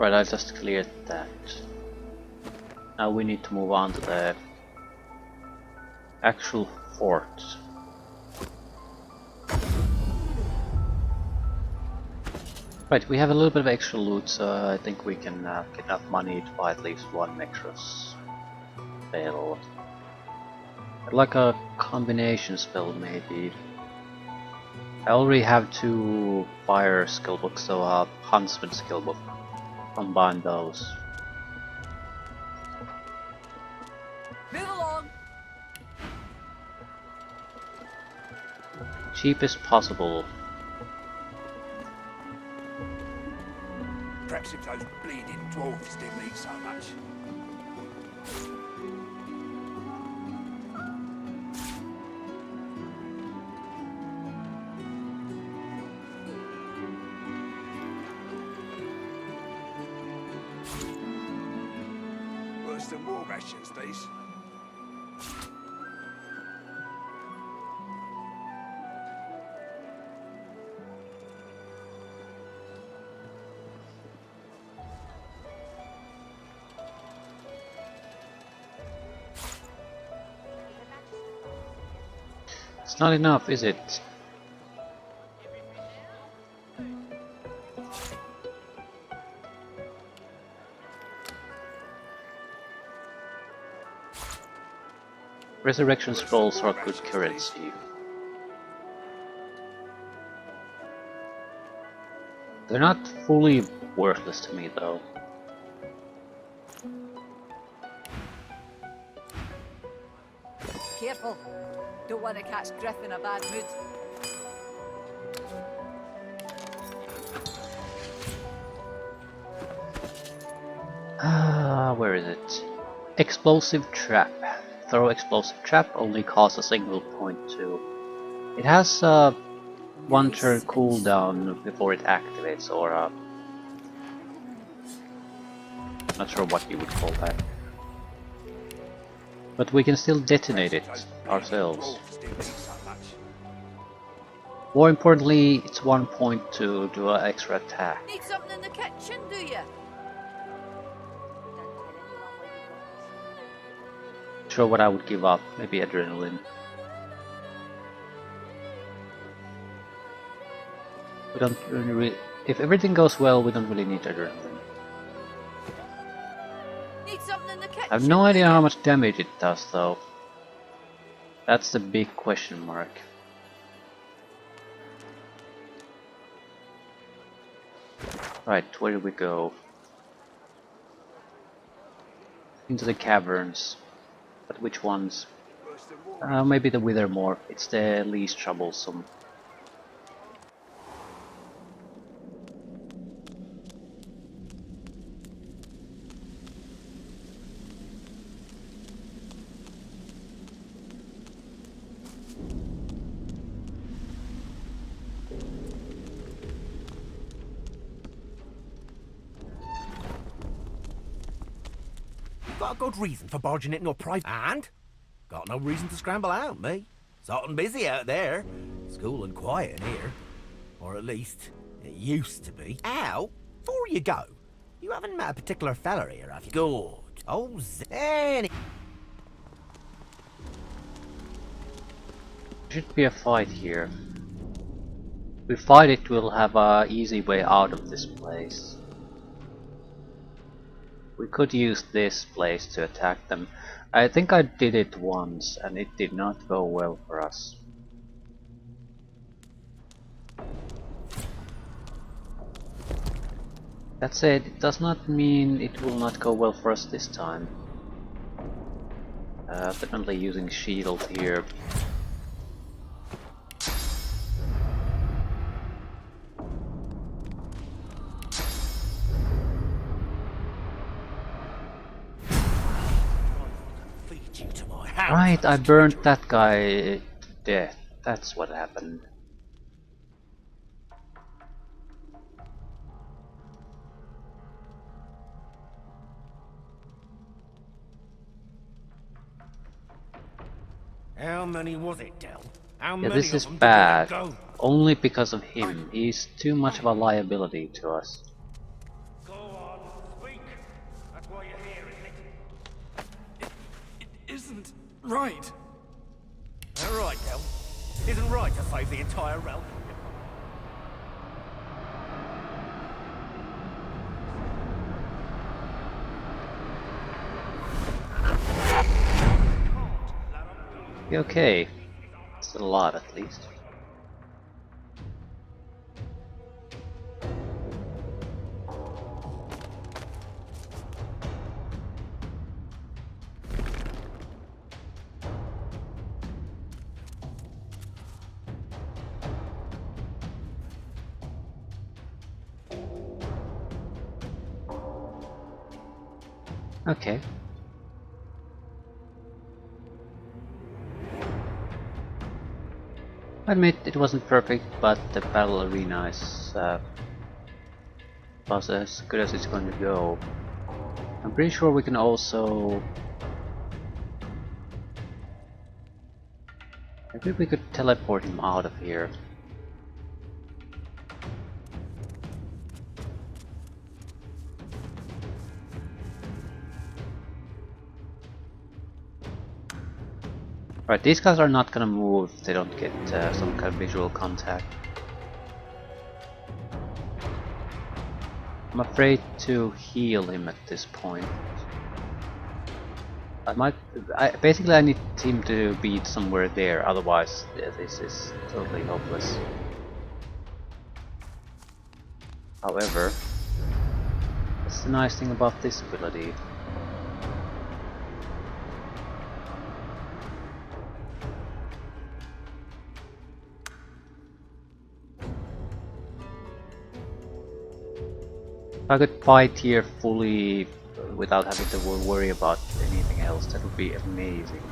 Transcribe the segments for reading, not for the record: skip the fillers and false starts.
Right, I just cleared that. Now we need to move on to the actual fort. Right, we have a little bit of extra loot, so I think we can get enough money to buy at least one extra spell. Like a combination spell, maybe. I already have 2 fire skill books, so a huntsman skill book. Combine those. Move along. Cheapest possible. Perhaps if those bleeding dwarves didn't eat so much. Worse than war rations, these. It's not enough, is it? Resurrection scrolls are good currency. They're not fully worthless to me though. Careful. Don't want to catch Griff in a bad mood. Where is it? Explosive trap. Throw explosive trap only costs a single point too. It has a 1 turn cooldown before it activates, or not sure what you would call that. But we can still detonate it ourselves. More importantly, it's 1 point to do an extra attack. Need something in the kitchen, do you? Sure what I would give up, maybe adrenaline. We don't really, if everything goes well, we don't really need adrenaline. Need something in the kitchen. I have no idea how much damage it does though. That's the big question mark. Right, where do we go? Into the caverns. But which ones? Maybe the Withermore. It's the least troublesome. Got a good reason for barging into a private, and got no reason to scramble out, me. It's hot and busy out there. It's cool and quiet in here. Or at least, it used to be. Ow! Before you go, you haven't met a particular fella here, have you? Good. Oh, Zen. Should be a fight here. If we fight it, we'll have a easy way out of this place. We could use this place to attack them. I think I did it once and it did not go well for us. That said, it does not mean it will not go well for us this time. Definitely using shield here. Right, I burnt that guy to death. That's what happened. How many was it, Del? How Yeah, many this of is them did we bad. let go? Only because of him. He's too much of a liability to us. Go on, isn't right. All right, Del. Isn't right to save the entire realm. Okay. Still alive at least. Okay. I admit it wasn't perfect, but the battle arena is about as good as it's going to go. I'm pretty sure we can also... Maybe we could teleport him out of here. Right, these guys are not gonna move if they don't get some kind of visual contact. I'm afraid to heal him at this point. Basically I need him to be somewhere there, otherwise this is totally hopeless. However, that's the nice thing about this ability. If I could fight here fully without having to worry about anything else, that would be amazing.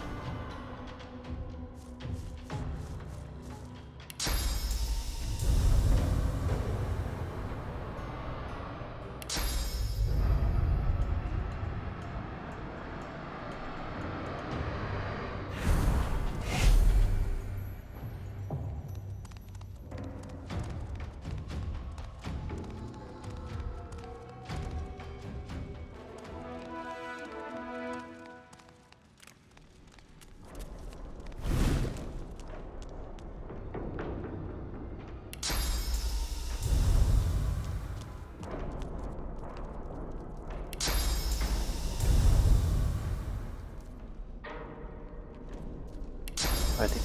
I think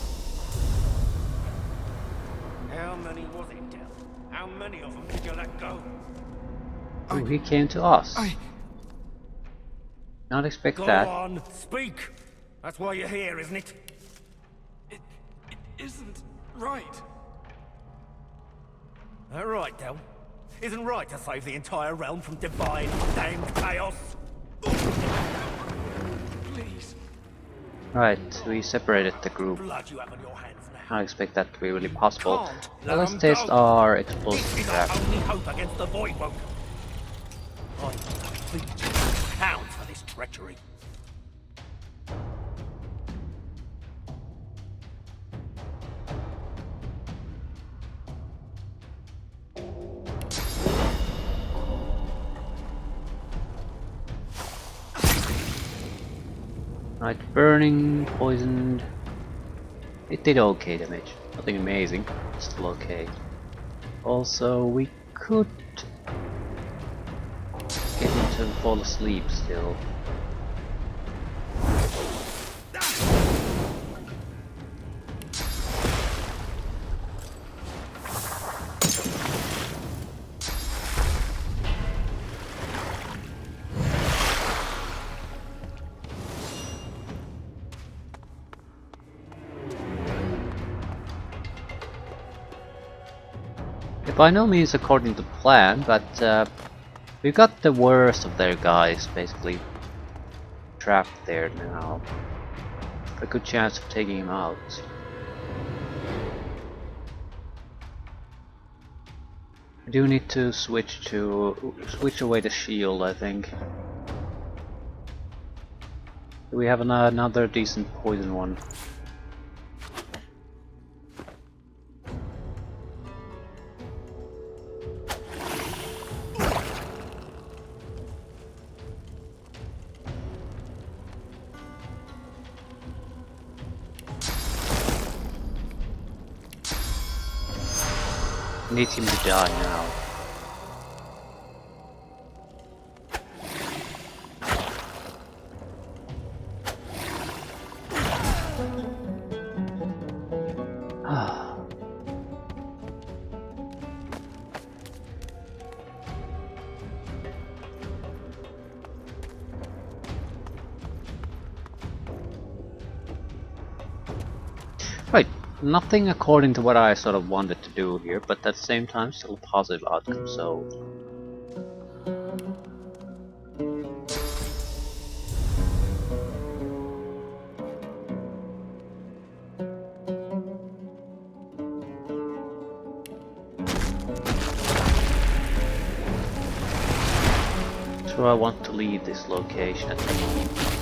How many was it, Del? How many of them did you let go? oh, he came to us. Not expect Go that. on, speak. That's why you're here, isn't it? It isn't right. All right, Del. Isn't right to save the entire realm from divine, damned chaos. Please. Right, we separated the group. Blood you have on your hands now. I expect that to be really possible. Can't Well, let let's 'em test go. our This explosive is trap. our only hope against the void woke. I will feed you pounds for this treachery. Right, burning, poisoned. It did okay damage. Nothing amazing, still okay. Also, we could get him to fall asleep still. By no means according to plan, but we got the worst of their guys basically trapped there now. A good chance of taking him out. I do need to switch away the shield, I think. Do we have another decent poison one? Need him to die now. Right, nothing according to what I sort of wanted to do here, but at the same time still a positive outcome, so... So I want to leave this location at the moment.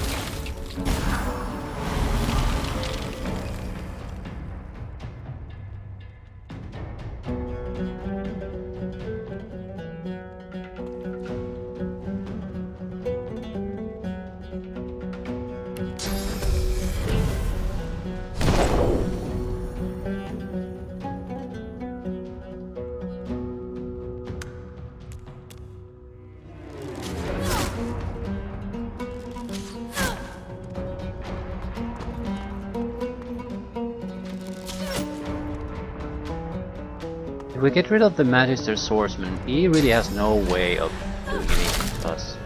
If we get rid of the Magister Swordsman, he really has no way of doing anything to us.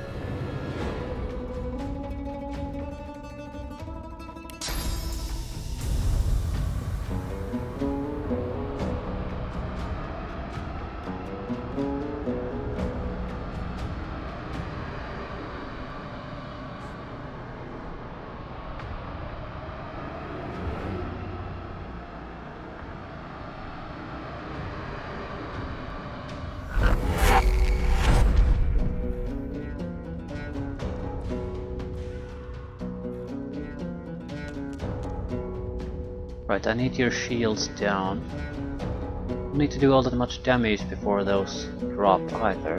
Right, I need your shields down. Don't need to do all that much damage before those drop either.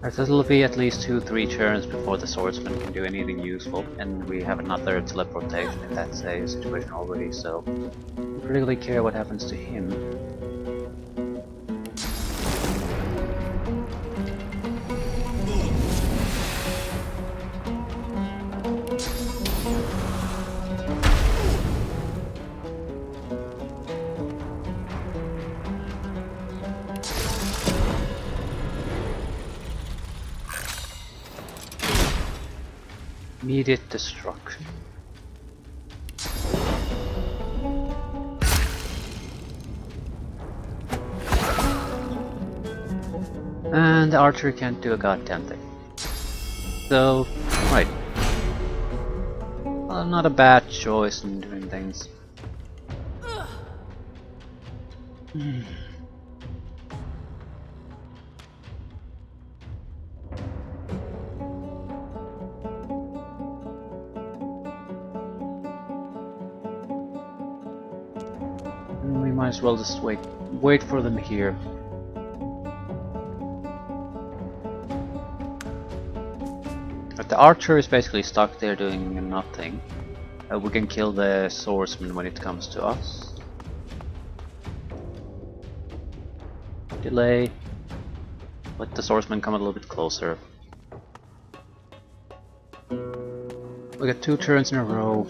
Right, so it'll be at least 2-3 turns before the swordsman can do anything useful, and we have another teleportation in that situation already, so I don't really care what happens to him. Immediate destruction. And the archer can't do a goddamn thing. So, right. Well, not a bad choice in doing things. We might as well just wait for them here. But the archer is basically stuck there doing nothing. We can kill the swordsman when it comes to us. Delay. Let the swordsman come a little bit closer. We got 2 turns in a row.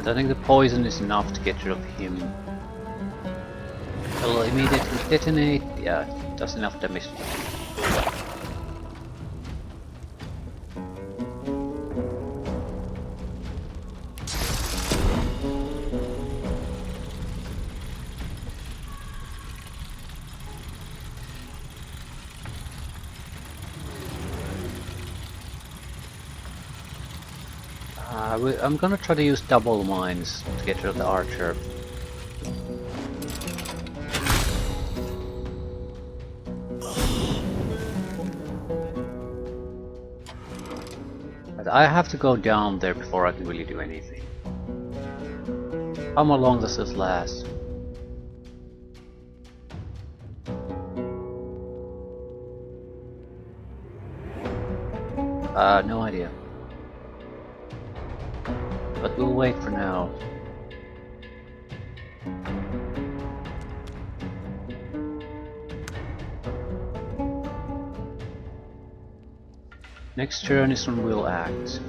I think the poison is enough to get rid of him. It'll immediately detonate. Yeah, it does enough damage. I'm gonna try to use double mines to get rid of the archer. But I have to go down there before I can really do anything. How long does this last? No idea. But we'll wait for now. Next turn is when we'll act.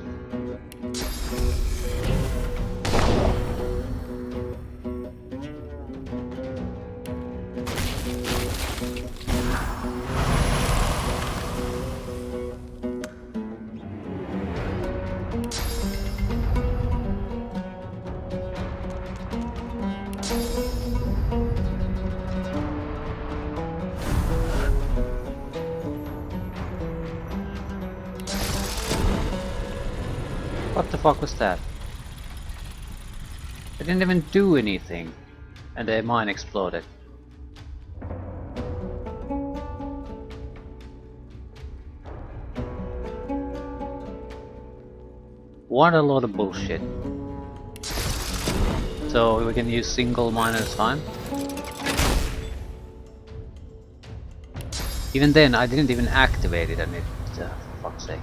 What the fuck was that? I didn't even do anything, and the mine exploded. What a load of bullshit. So we can use single mine at a time? Even then, I didn't even activate it, and it, for fuck's sake.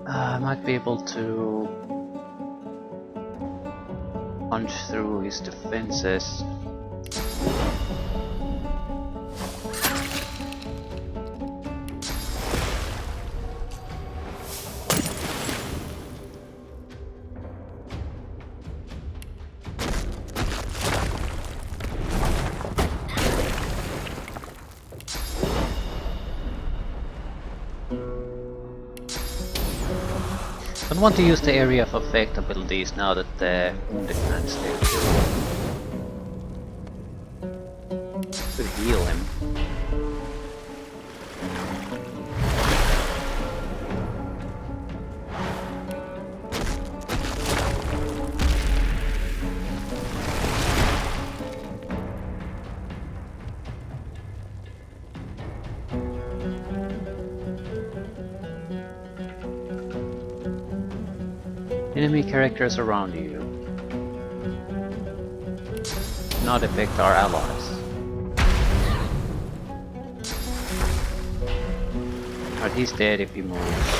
I might be able to punch through his defenses. I don't want to use the area of effect abilities now that the wounded man is there to heal him. Enemy characters around you. Not affect our allies. But he's dead if he moves.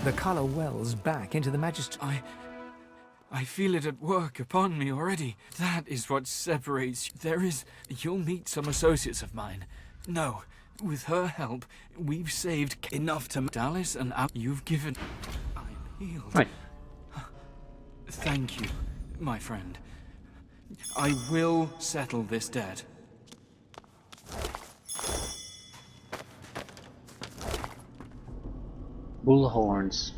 The colour wells back into the magistrate. I feel it at work upon me already. That is what separates you. You'll meet some associates of mine. No, with her help, we've saved enough to Dallas and you've given. I'm healed. Right. Thank you, my friend. I will settle this debt. Bullhorns.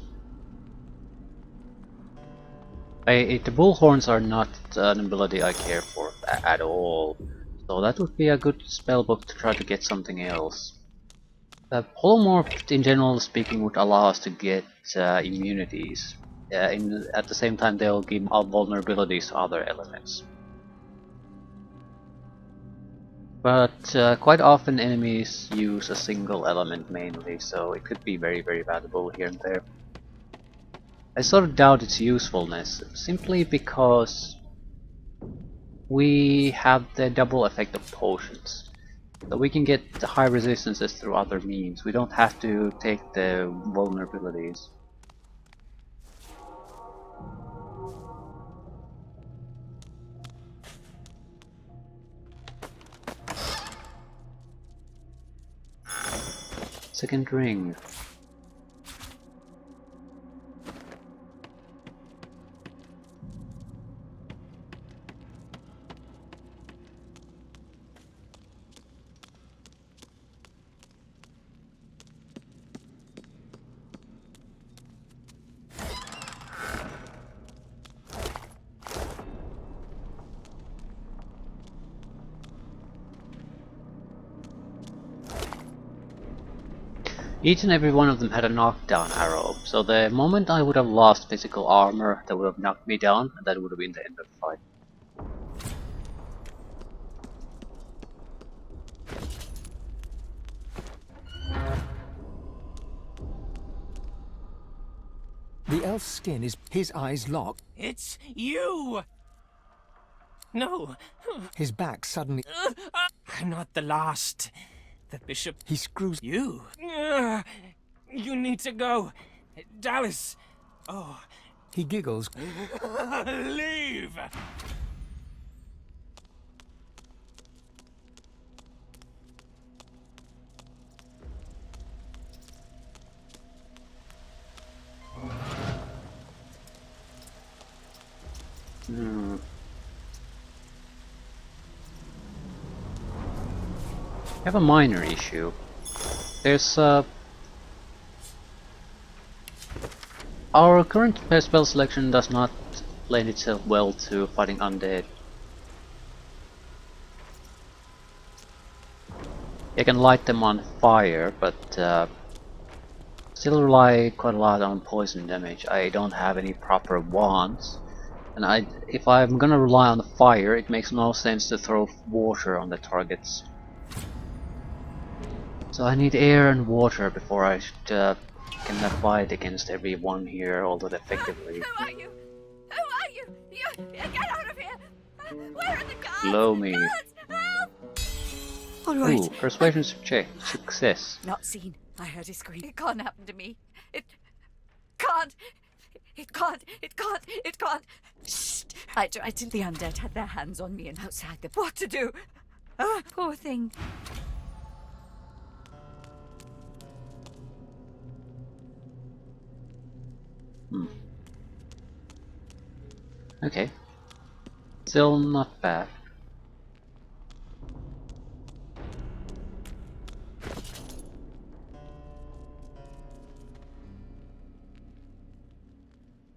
The bullhorns are not an ability I care for at all, so that would be a good spellbook to try to get something else. Polymorph, in general speaking, would allow us to get immunities. At the same time, they'll give out vulnerabilities to other elements. But quite often enemies use a single element mainly, so it could be very, very valuable here and there. I sort of doubt its usefulness, simply because we have the double effect of potions. So we can get the high resistances through other means. We don't have to take the vulnerabilities. Second ring. Each and every one of them had a knockdown arrow, so the moment I would have lost physical armor that would have knocked me down, that would have been the end of the fight. The elf's skin is his eyes locked. It's you! No, His back suddenly. I'm not the last. The bishop. He screws. You? You need to go. Dallas. Oh. He giggles. Leave! I have a minor issue. There's our current spell selection does not lend itself well to fighting undead. You can light them on fire, but still rely quite a lot on poison damage. I don't have any proper wands, and if I'm gonna rely on the fire, it makes no sense to throw water on the targets. So I need air and water before I should can fight against everyone here all that effectively. Who are you? Who are you? You get out of here! Where are the guards? Blow me. Guards, help! All right. Ooh, persuasion check. Success. Not seen. I heard a scream. It can't happen to me. It can't. It can't. It can't. It can't. Shh. I tried till the undead had their hands on me and outside the. What to do? Poor thing. Okay. Still not bad.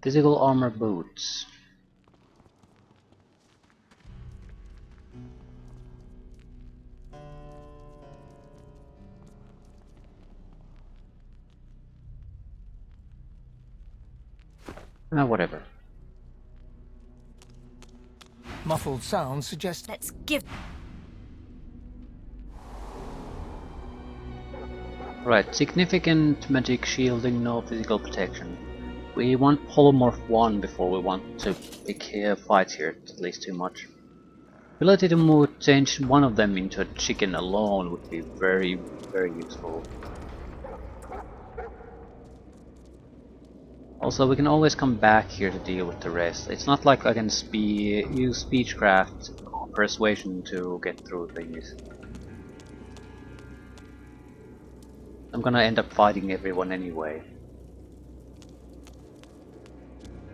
Physical armor boots. Whatever. Muffled sounds suggest. Let's give. Right, significant magic shielding, no physical protection. We want polymorph 1 before we want to pick fights here, at least too much. Ability to change one of them into a chicken alone would be very, very useful. Also, we can always come back here to deal with the rest. It's not like I can use speechcraft or persuasion to get through things. I'm gonna end up fighting everyone anyway.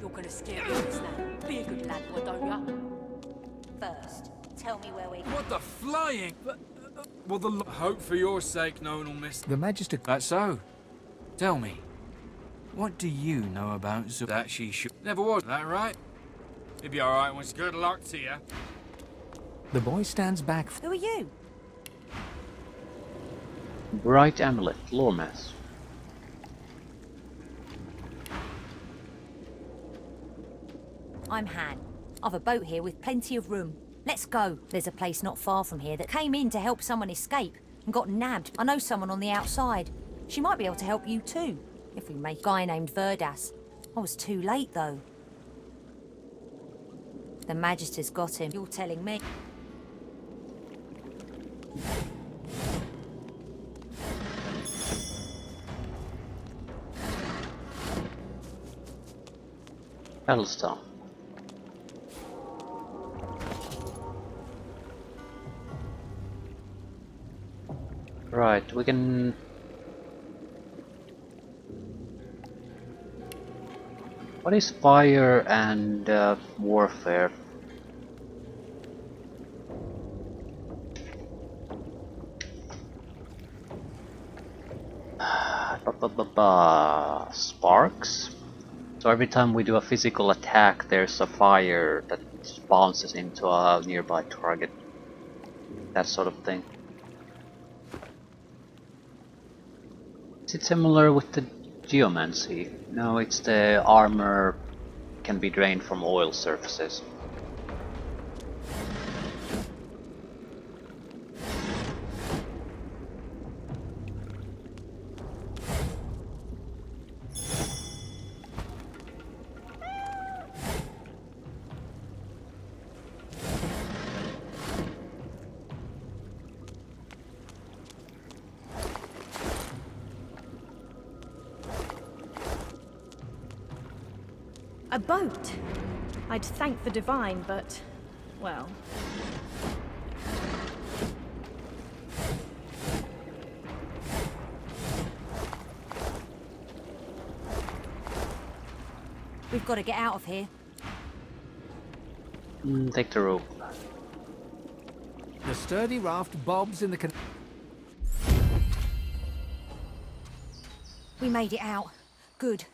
You're gonna scare me now. Be a good lad, why don't ya? First, tell me where we. What the flying? Well, hope for your sake no one will miss. The Magister. That's so. Tell me, what do you know about that she should... Never was, that right? You'll be alright when it's good luck to you. The boy stands back. Who are you? Bright Amulet, Lormas. I'm Han. I've a boat here with plenty of room. Let's go. There's a place not far from here that came in to help someone escape and got nabbed. I know someone on the outside. She might be able to help you too, if we make a guy named Verdas. I was too late though. The Magister's got him. You're telling me. Battlestone. Right, we can... What is fire and warfare? Sparks? So every time we do a physical attack, there's a fire that bounces into a nearby target. That sort of thing. Is it similar with the geomancy? No, it's the armor can be drained from oil surfaces. A boat? I'd thank the divine, but, well... We've got to get out of here. Take the rope. The sturdy raft bobs in the canal. We made it out. Good.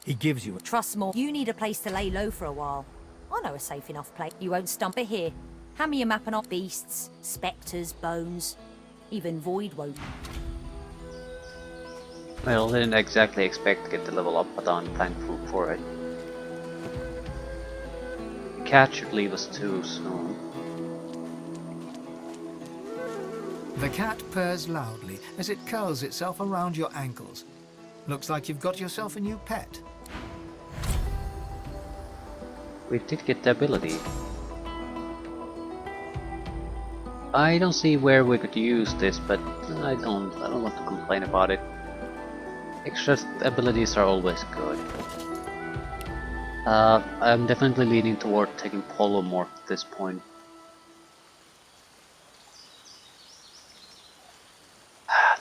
He gives you a... Trust more. You need a place to lay low for a while. I know a safe enough place. You won't stump it here. Hand me a map and I'll... Beasts, spectres, bones. Even Void won't. Well, didn't exactly expect to get the level up, but I'm thankful for it. The cat should leave us too soon. The cat purrs loudly as it curls itself around your ankles. Looks like you've got yourself a new pet. We did get the ability. I don't see where we could use this, but I don't want to complain about it. Extra abilities are always good. I'm definitely leaning toward taking Polymorph at this point.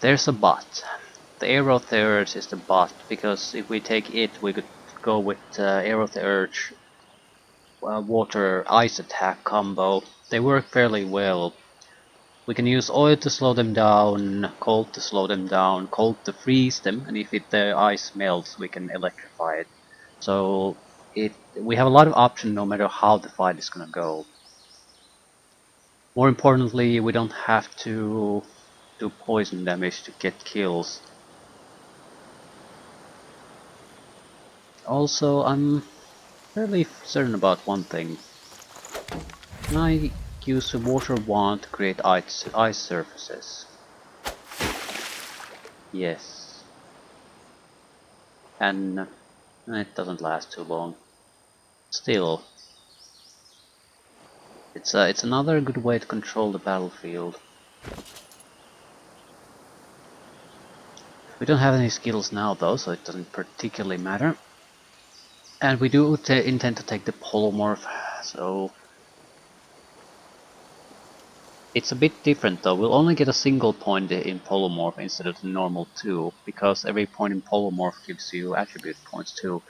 There's a bot. The Arrow of the Urge is the bot, because if we take it, we could go with Arrow of the Urge, Water Ice attack combo. They work fairly well. We can use oil to slow them down, cold to slow them down, cold to freeze them, and if the ice melts, we can electrify it. So we have a lot of options no matter how the fight is gonna go. More importantly, we don't have to do poison damage to get kills. Also, I'm fairly certain about one thing. Can I use a water wand to create ice surfaces? Yes. And it doesn't last too long. Still, it's another good way to control the battlefield. We don't have any skills now though, so it doesn't particularly matter. And we do intend to take the polymorph, so it's a bit different though. We'll only get a single point in polymorph instead of the normal 2, because every point in polymorph gives you attribute points too.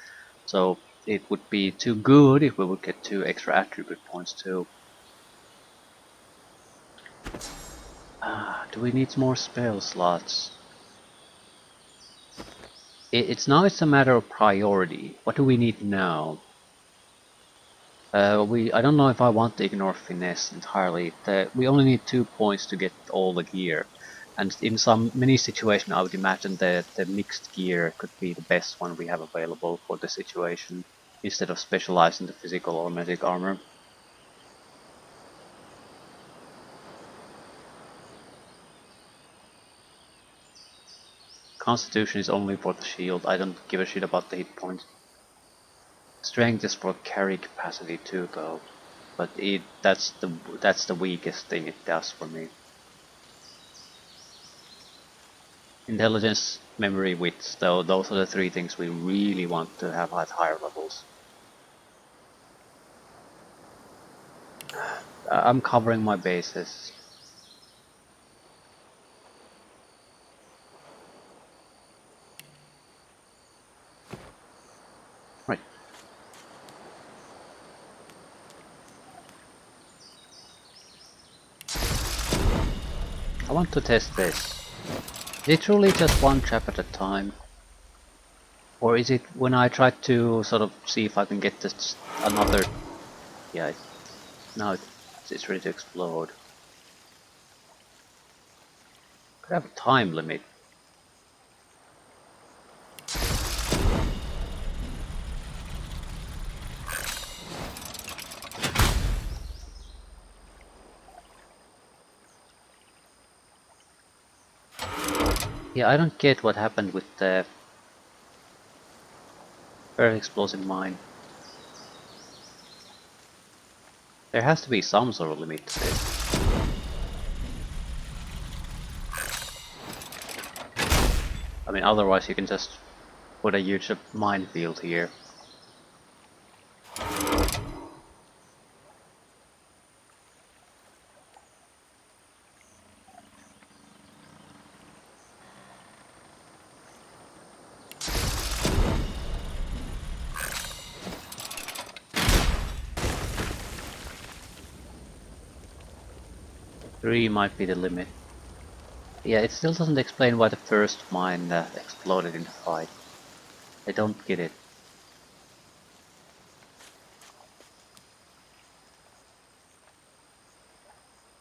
So it would be too good if we would get 2 extra attribute points too. Do we need more spell slots? It's a matter of priority. What do we need now? I don't know if I want to ignore finesse entirely. We only need 2 points to get all the gear, and in many situations I would imagine that the mixed gear could be the best one we have available for the situation, instead of specializing the physical or magic armor. Constitution is only for the shield. I don't give a shit about the hit points. Strength is for carry capacity too, though. but that's the weakest thing it does for me. Intelligence, memory, wits, though, those are the three things we really want to have at higher levels. I'm covering my bases. Right. I want to test this. Is it truly just one trap at a time? Or is it when I try to sort of see if I can get this another... Yeah, now it's ready to explode. Could have a time limit. Yeah, I don't get what happened with the very explosive mine. There has to be some sort of limit to this. I mean, otherwise you can just put a huge minefield here. Three might be the limit. Yeah, it still doesn't explain why the first mine exploded in the fight. I don't get it.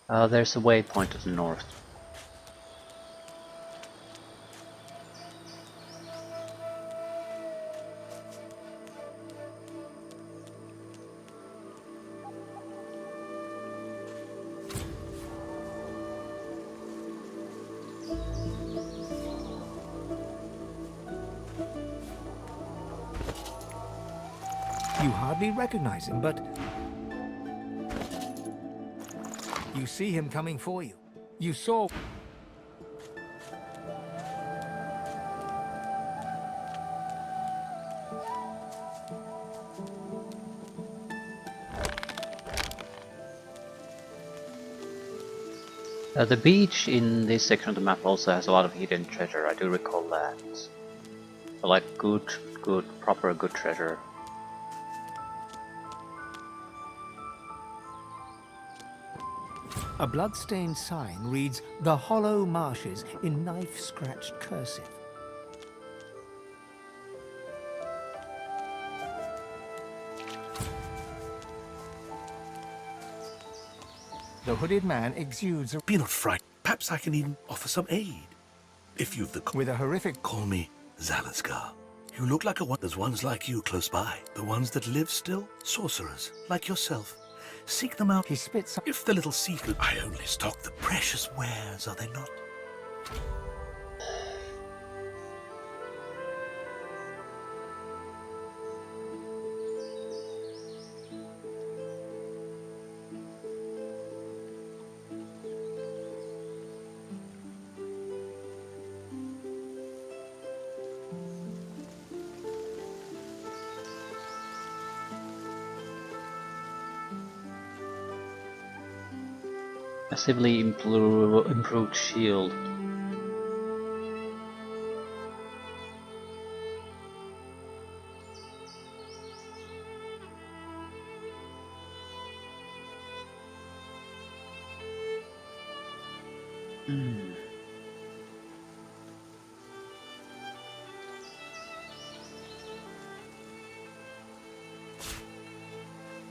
There's a waypoint to the north. You hardly recognize him, but you see him coming for you. You saw... The beach in this section of the map also has a lot of hidden treasure, I do recall that. But like good, proper good treasure. A blood-stained sign reads, "The Hollow Marshes," in knife-scratched cursive. The hooded man exudes a... Be not frightened. Perhaps I can even offer some aid. If you've the... with a horrific... Call me Zalaskar. You look like a one. There's ones like you close by. The ones that live still. Sorcerers, like yourself. Seek them out. He spits... If the little seafood... I only stock the precious wares, are they not? Massively improved shield. Hmm.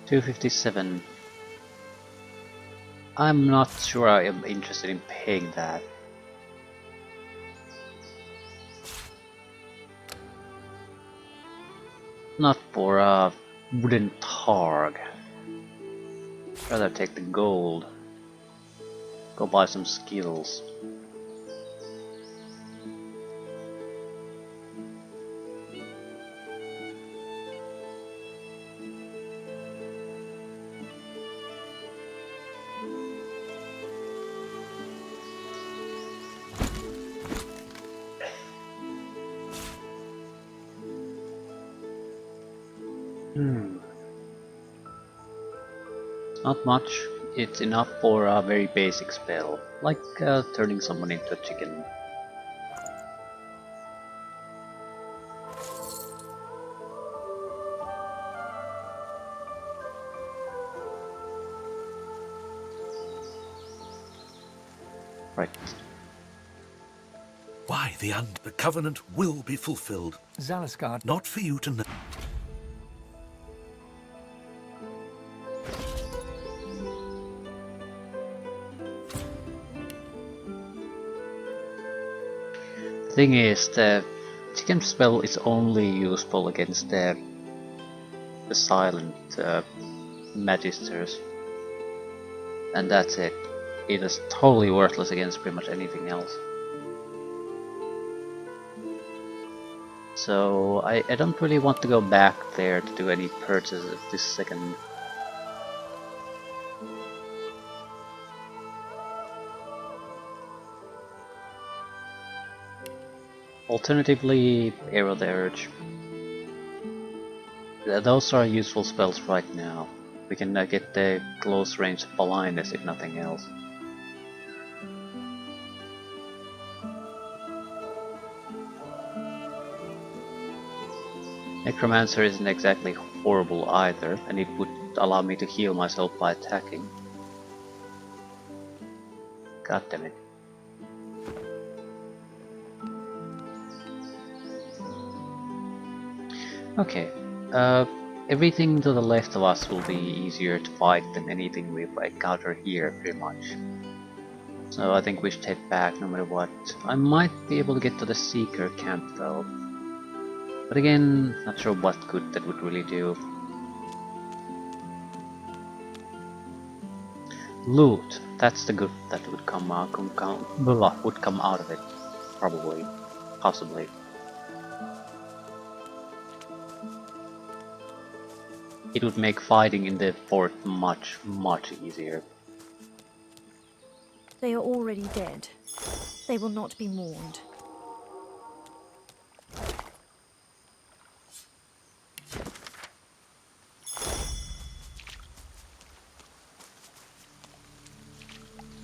$257. I'm not sure I am interested in paying that. Not for a wooden targ. Rather take the gold. Go buy some skills. Not much. It's enough for a very basic spell, like turning someone into a chicken. Right. Why, the covenant will be fulfilled. Zalaskar, Not for you to know. Thing is, the chicken spell is only useful against the silent magisters, and that's it. It is totally worthless against pretty much anything else. So I don't really want to go back there to do any purchases this second. Alternatively, Arrow the Urge. Those are useful spells right now. We can get the close range blindness if nothing else. Necromancer isn't exactly horrible either, and it would allow me to heal myself by attacking. God damn it. Okay, everything to the left of us will be easier to fight than anything we've encountered here, pretty much. So I think we should head back no matter what. I might be able to get to the Seeker camp though. But again, not sure what good that would really do. Loot, that's the good that would come out, would come out of it. Probably. Possibly. It would make fighting in the fort much, much easier. They are already dead. They will not be mourned.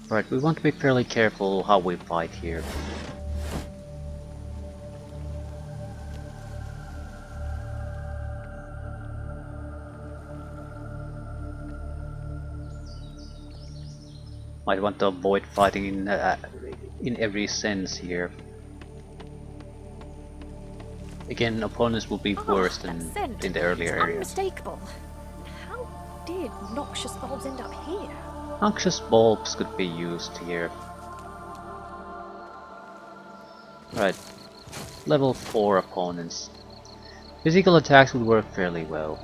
Right, we want to be fairly careful how we fight here. Might want to avoid fighting in every sense here. Again, opponents will be worse than in the earlier areas. Unmistakable. How did noxious bulbs end up here? Noxious bulbs could be used here. Right, level 4 opponents. Physical attacks would work fairly well.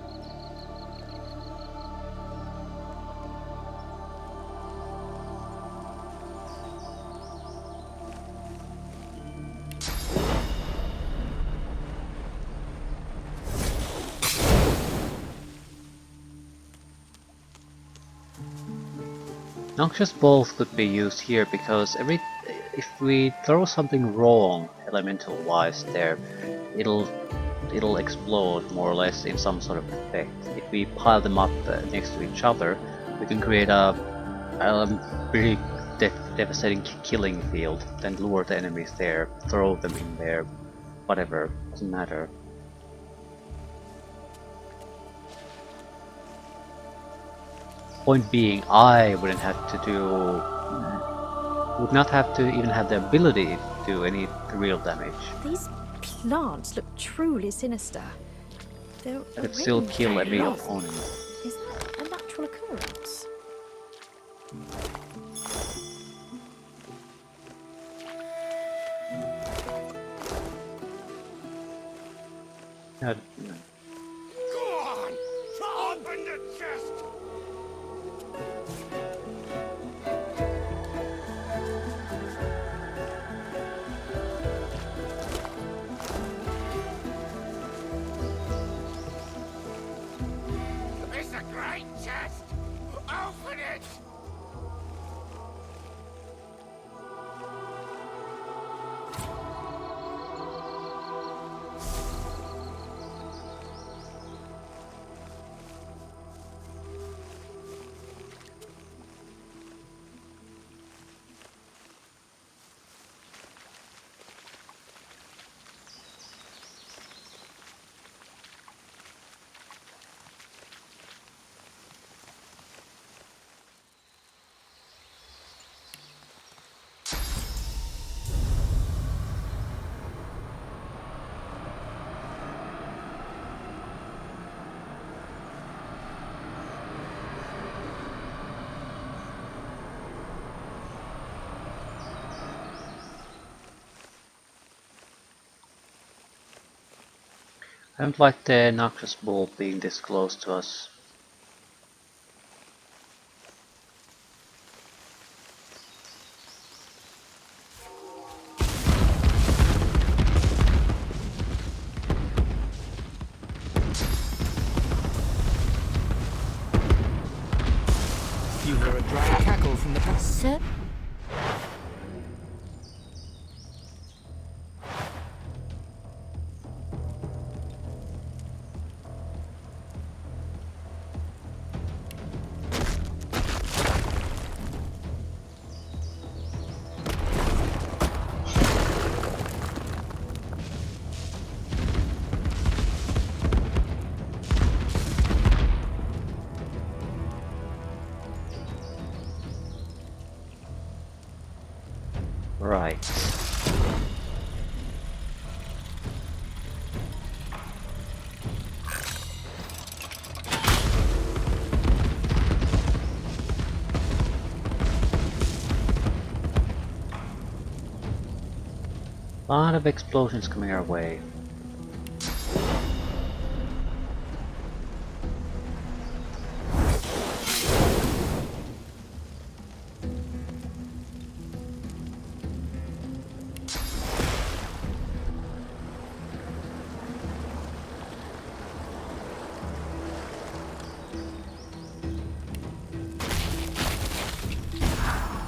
Noxious balls could be used here because if we throw something wrong elemental wise there, it'll explode more or less in some sort of effect. If we pile them up next to each other, we can create a pretty devastating killing field, then lure the enemies there, throw them in there, whatever, doesn't matter. Point being, I would not have to even have the ability to do any real damage. These plants look truly sinister. They're I could still kill every long. opponent. Is that a natural occurrence? No. Go on! Open the chest! It's a great chest! Open it! I don't like the noxious bulb being this close to us. You hear a dry cackle from the past. Sir? Right. A lot of explosions coming our way.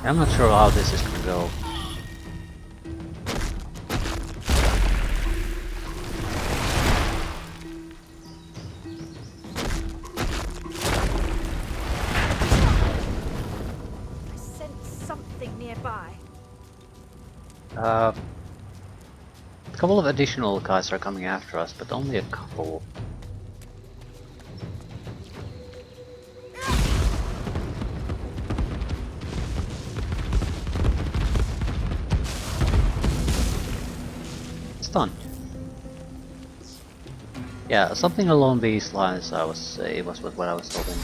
I'm not sure how this is gonna go. I sense something nearby. A couple of additional guys are coming after us, but only a couple. Stunned. Yeah, something along these lines. It was what I was hoping.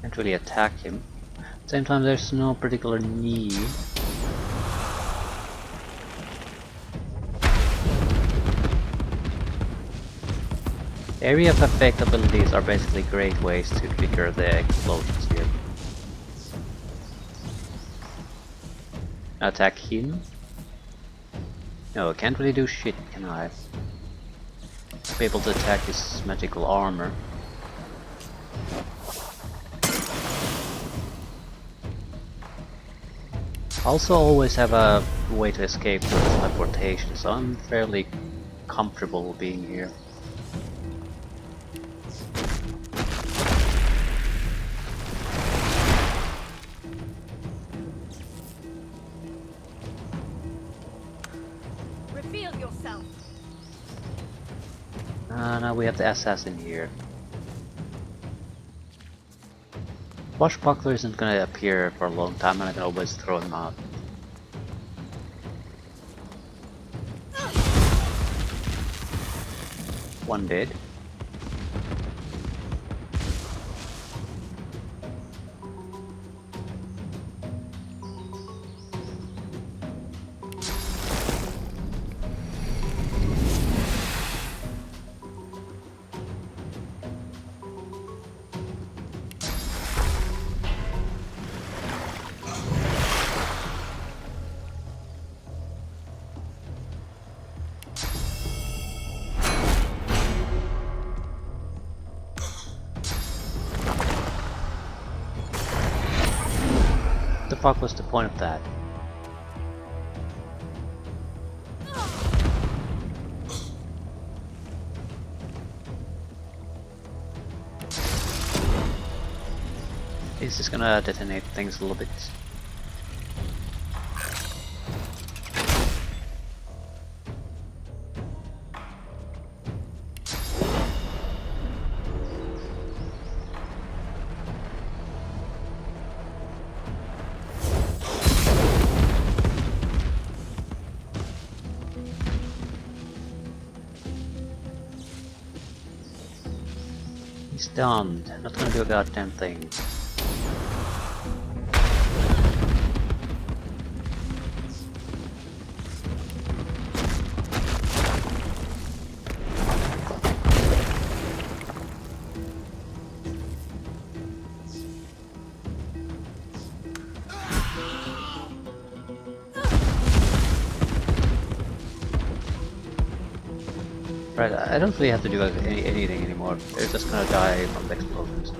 Can't really attack him. At the same time, there's no particular need. Area of effect abilities are basically great ways to trigger the explosions here. Attack him? No, I can't really do shit, can I? Be able to attack his magical armor. Also always have a way to escape through teleportation, so I'm fairly comfortable being here. Reveal yourself. Now we have the assassin here. Swashbuckler isn't gonna appear for a long time and I can always throw him out. One dead. What the fuck was the point of that? Is this gonna detonate things a little bit? He's done. Not gonna do a goddamn thing. Right, I don't really have to do anything anymore. They're just gonna die from the explosions.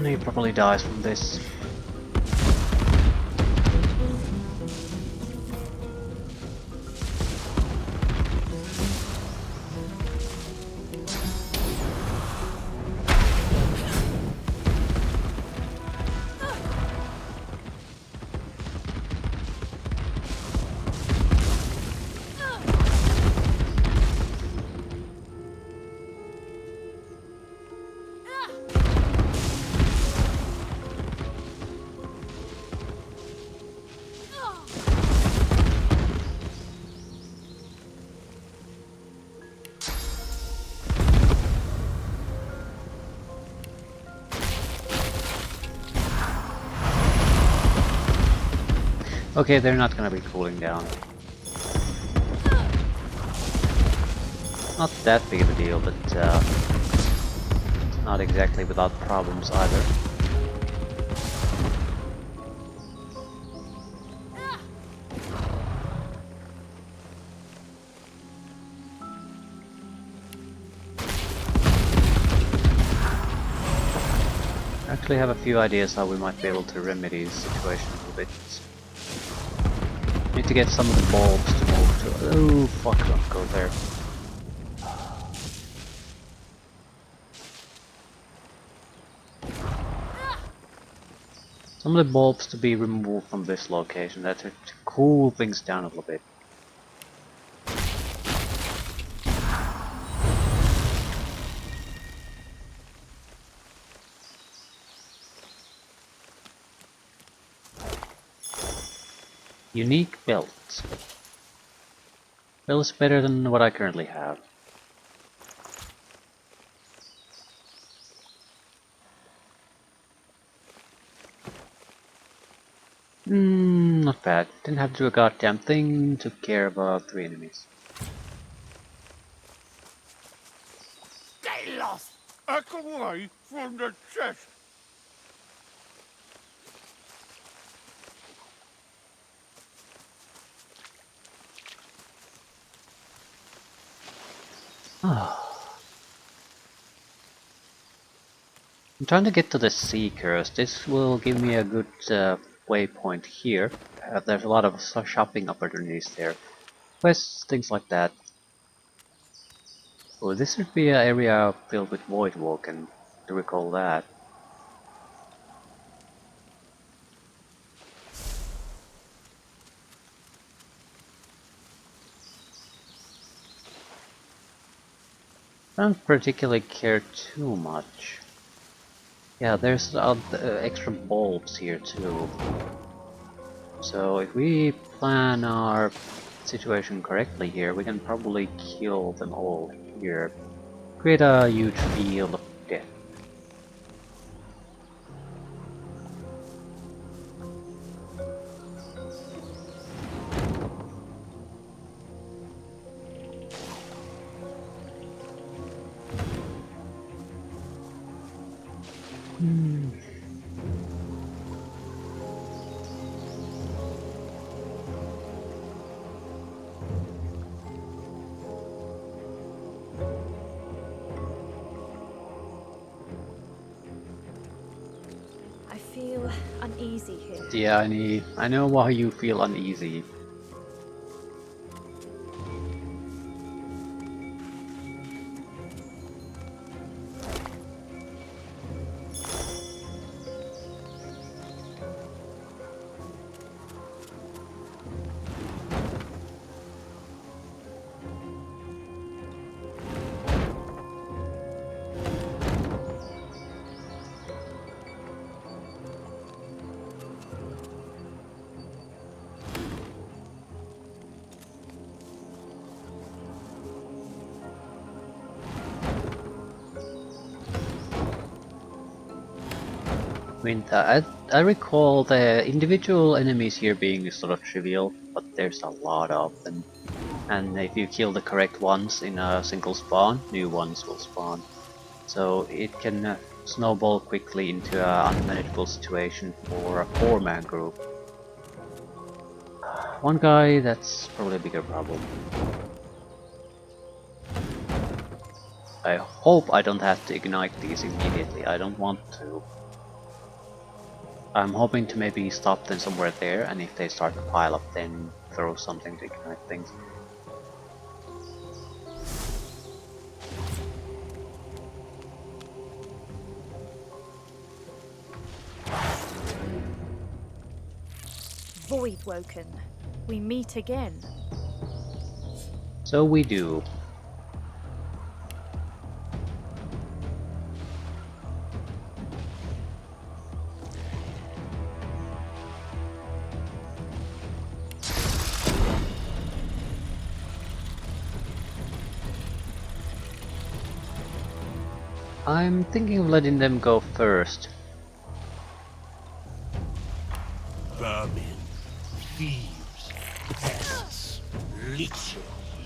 He probably dies from this. Okay, they're not gonna be cooling down. Not that big of a deal, but not exactly without problems either. I actually have a few ideas how we might be able to remedy the situation a little bit. Need to get some of the bulbs to move to. Oh fuck, don't go there. Some of the bulbs to be removed from this location. That's to cool things down a little bit. Unique belt. Well, it's better than what I currently have. Not bad. Didn't have to do a goddamn thing. Took care of 3 enemies. Get lost! Back away from the chest! I'm trying to get to the Seekers. This will give me a good waypoint here. There's a lot of shopping opportunities there. Quests, things like that. Oh, this should be an area filled with void walking, to recall that. I don't particularly care too much. Yeah, there's extra bulbs here too. So if we plan our situation correctly here, we can probably kill them all here. Create a huge field of death. feel uneasy here. Yeah, I know why you feel uneasy. I mean, I recall the individual enemies here being sort of trivial, but there's a lot of them. And if you kill the correct ones in a single spawn, new ones will spawn. So it can snowball quickly into an unmanageable situation for a 4-man group. One guy, that's probably a bigger problem. I hope I don't have to ignite these immediately, I don't want to. I'm hoping to maybe stop them somewhere there, and if they start to pile up, then throw something to ignite things. Voidwoken. We meet again. So we do. I'm thinking of letting them go first. Vermin, thieves, pests, leeches.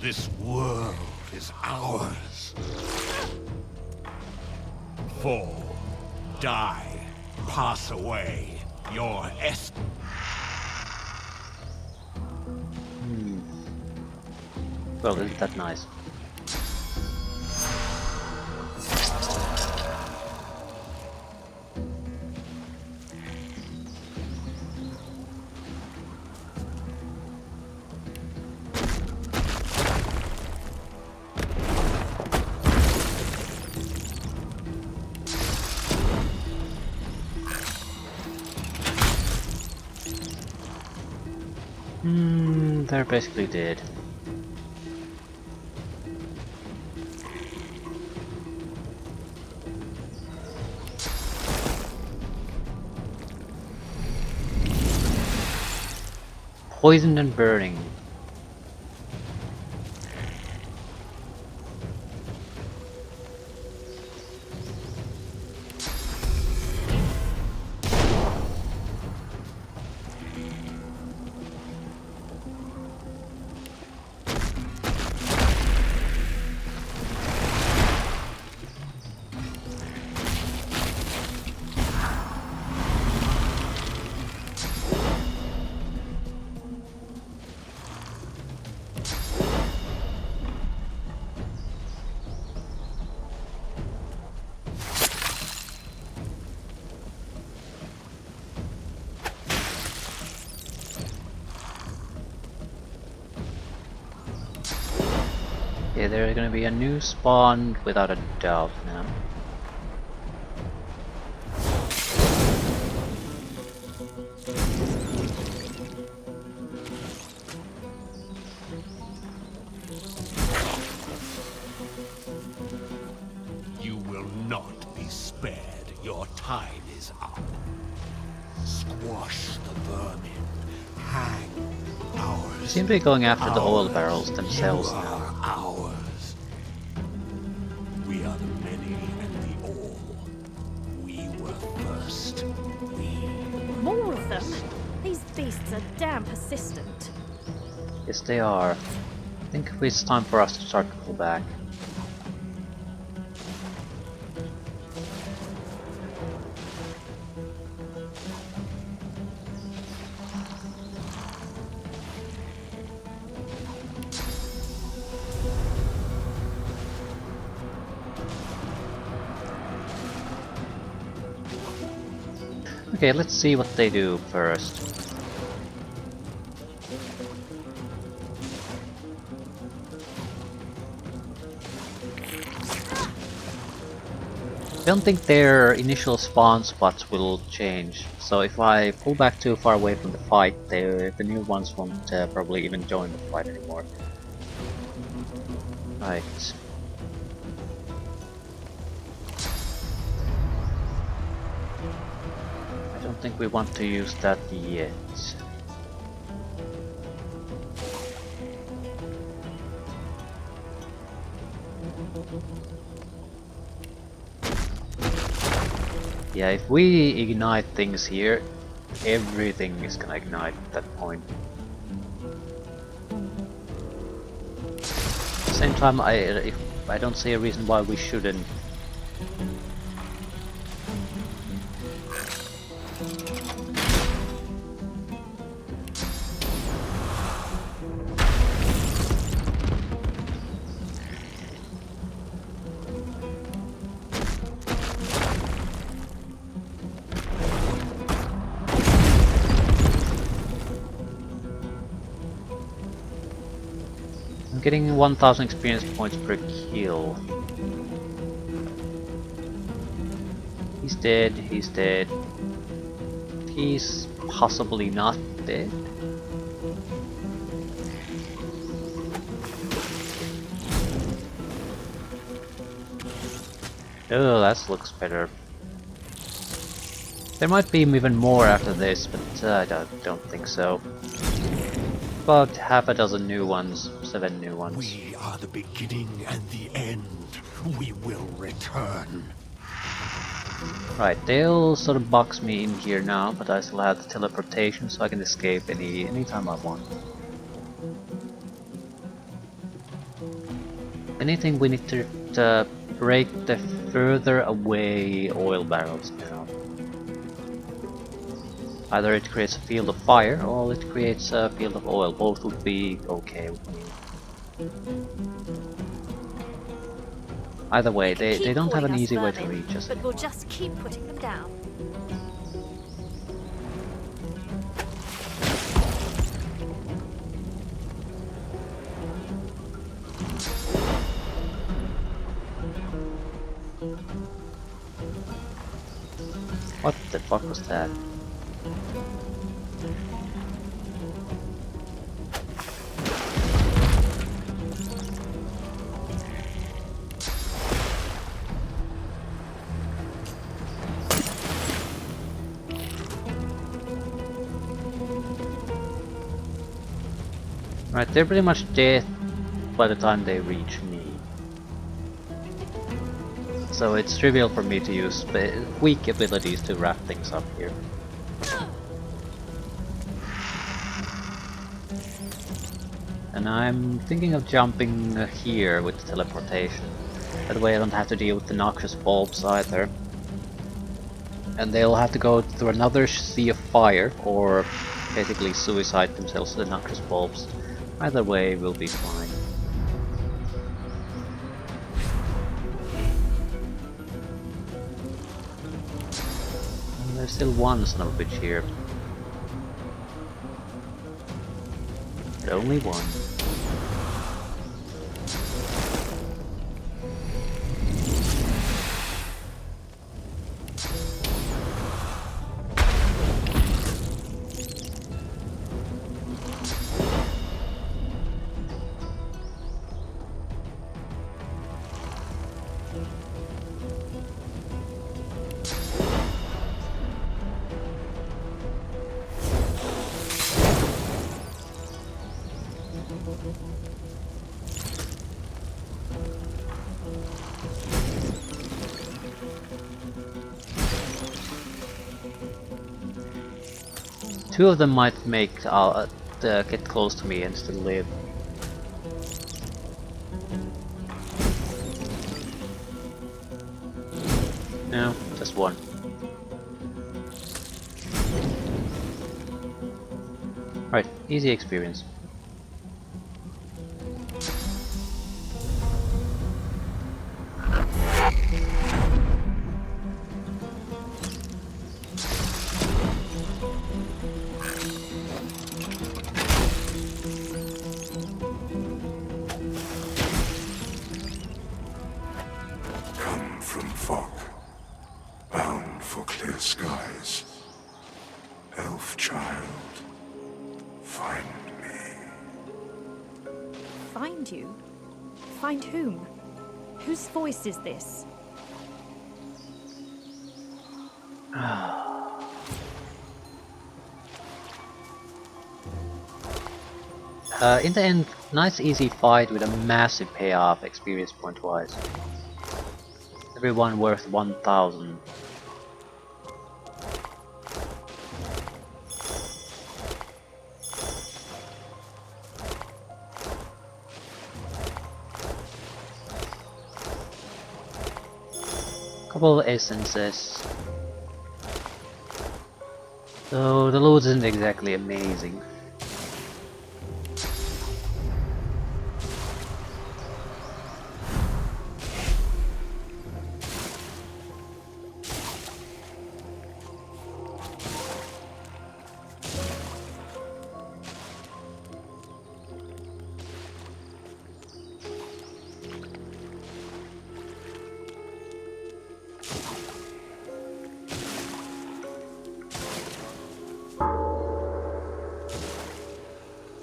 This world is ours. Fall, die, pass away. Your Well, isn't that nice? They're basically dead. Poisoned and burning. Okay, there's gonna be a new spawn without a doubt now. You will not be spared. Your time is up. Squash the vermin. Hang ours. Seem to be going after the oil barrels themselves You now. are ours. We are the many and the all. We were first. More of them! These beasts are damn persistent. Yes, they are. I think it's time for us to start to pull back. Okay, let's see what they do first. I don't think their initial spawn spots will change, so if I pull back too far away from the fight, the new ones won't probably even join the fight anymore. Right. I don't think we want to use that yet. Yeah, if we ignite things here, everything is gonna ignite at that point. At the same time, I don't see a reason why we shouldn't. I'm getting 1000 experience points per kill. He's dead, he's dead. He's possibly not dead. Oh, that looks better. There might be even more after this, but I don't think so. About half a dozen new ones, 7 new ones. We are the beginning and the end. We will return. Right, they'll sort of box me in here now, but I still have the teleportation, so I can escape anytime I want. Anything we need to break the further away oil barrels now. Either it creates a field of fire, or it creates a field of oil. Both would be okay with me. Either way, they don't have an easy way to reach us. But we'll just keep putting them down. What the fuck was that? Right, they're pretty much dead by the time they reach me. So it's trivial for me to use weak abilities to wrap things up here. And I'm thinking of jumping here with teleportation. That way I don't have to deal with the noxious bulbs either. And they'll have to go through another sea of fire, or basically suicide themselves to the noxious bulbs. Either way, we'll be fine. And there's still one son of a bitch here. But only one. Two of them might make get close to me and still live. No, just one. Right, easy experience. find you? Find whom? Whose voice is this? In the end, nice easy fight with a massive payoff experience point wise. Everyone worth 1000. Couple of essences. So the loot isn't exactly amazing.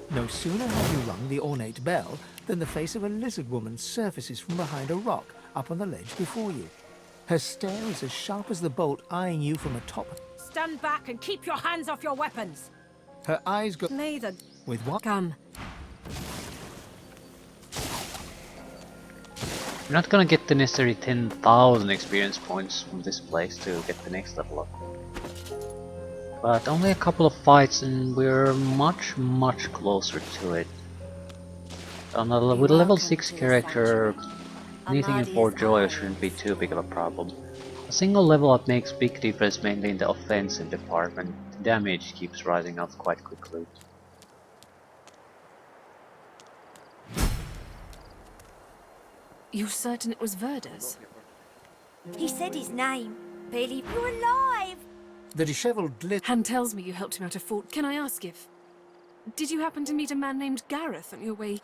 No sooner have you rung the ornate bell than the face of a lizard woman surfaces from behind a rock up on the ledge before you. Her stare is as sharp as the bolt eyeing you from atop. Stand back and keep your hands off your weapons! Her eyes go May the... with what? Come. We're not gonna get the necessary 10,000 experience points from this place to get the next level up. But only a couple of fights and we're much closer to it. With a level 6 character, anything in 4 Joy shouldn't be too big of a problem. A single level up makes big difference mainly in the offensive department. The damage keeps rising up quite quickly. You're certain it was Verda's? He said his name. Billy, you're alive! The disheveled Han tells me you helped him out of Fort. Can I ask if... Did you happen to meet a man named Gareth on your way?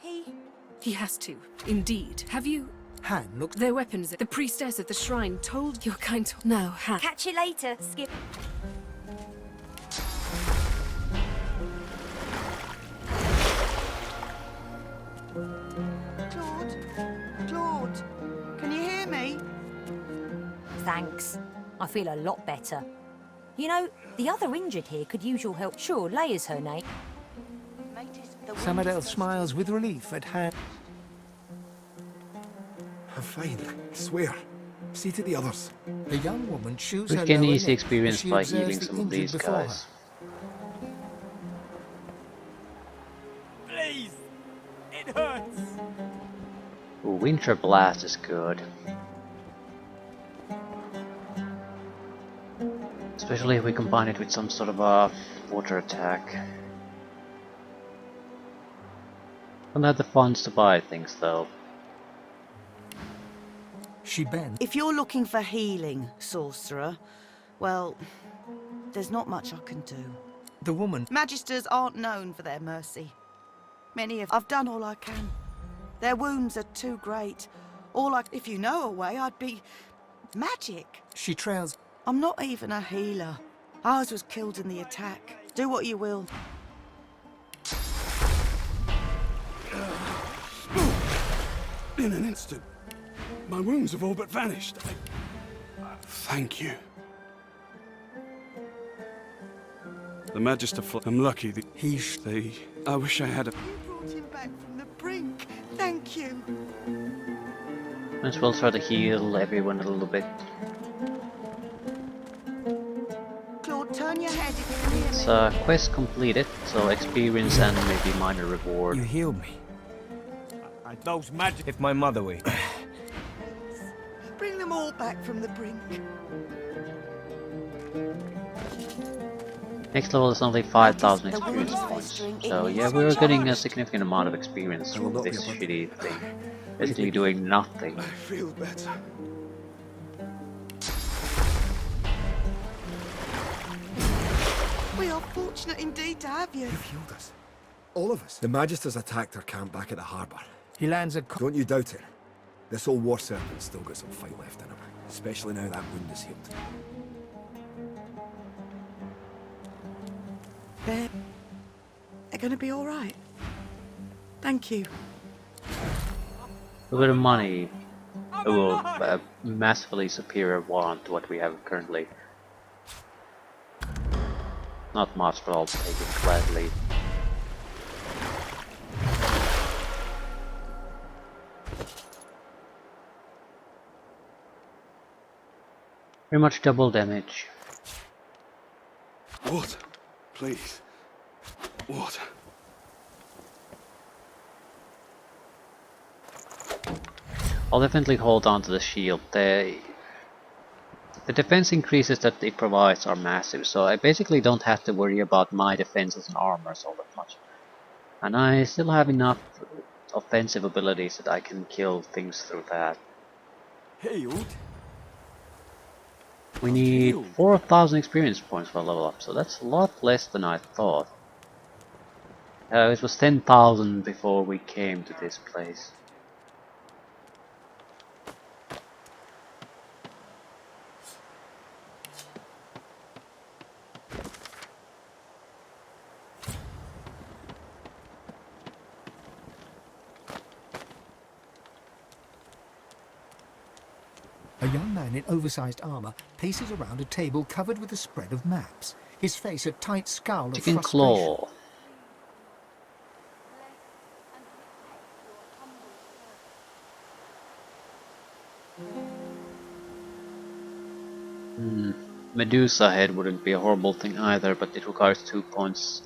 He has to. Indeed. Have you... Han looked. Their weapons. The priestess at the shrine told your kind to... No, Han. Catch you later, Skip. Claude, can you hear me? Thanks. I feel a lot better. You know, the other injured here could use your help. Sure, Leia's her name. Samadel smiles with relief at Han. I'm fine, I swear. See to the others. The young woman chews We her can lower easy lip experience as she by observes healing the some of injured these before guys. Please! It hurts! Ooh, Winter Blast is good. Especially if we combine it with some sort of a water attack. Don't have the funds to buy things though. She bends. If you're looking for healing, sorcerer, well, there's not much I can do. The woman. Magisters aren't known for their mercy. I've done all I can. Their wounds are too great. If you know a way, I'd be... magic. She trails. I'm not even a healer. Ours was killed in the attack. Do what you will. In an instant, my wounds have all but vanished. Thank you. The Magister I'm lucky that I wish I had a... You brought him back from the brink. Thank you. Might as well try to heal everyone a little bit. Claude, turn your head if you can hear me. It's quest completed, so experience and maybe minor reward. You healed me. Those magic... If my mother were... Bring them all back from the brink. Next level is only 5,000 experience points. So yeah, we're getting a significant amount of experience from this shitty thing. Basically doing nothing. I feel better. We are fortunate indeed to have you. You've healed us. All of us. The Magisters attacked our camp back at the harbour. He lands a. Don't you doubt it. This old war serpent's still got some fight left in him. Especially now that wound is healed. They're gonna be all right. Thank you. A bit of money. Oh, a massively superior wand to what we have currently. Not much, but I'll take it gladly. Pretty much double damage. Water, please. Water. I'll definitely hold on to the shield. The defense increases that it provides are massive, so I basically don't have to worry about my defenses and armors all that much. And I still have enough offensive abilities that I can kill things through that. Hey, old. We need 4,000 experience points for a level up, so that's a lot less than I thought. It was 10,000 before we came to this place. A young man in oversized armor paces around a table covered with a spread of maps, his face a tight scowl of Chicken frustration. claw. Medusa head wouldn't be a horrible thing either, but it requires 2 points.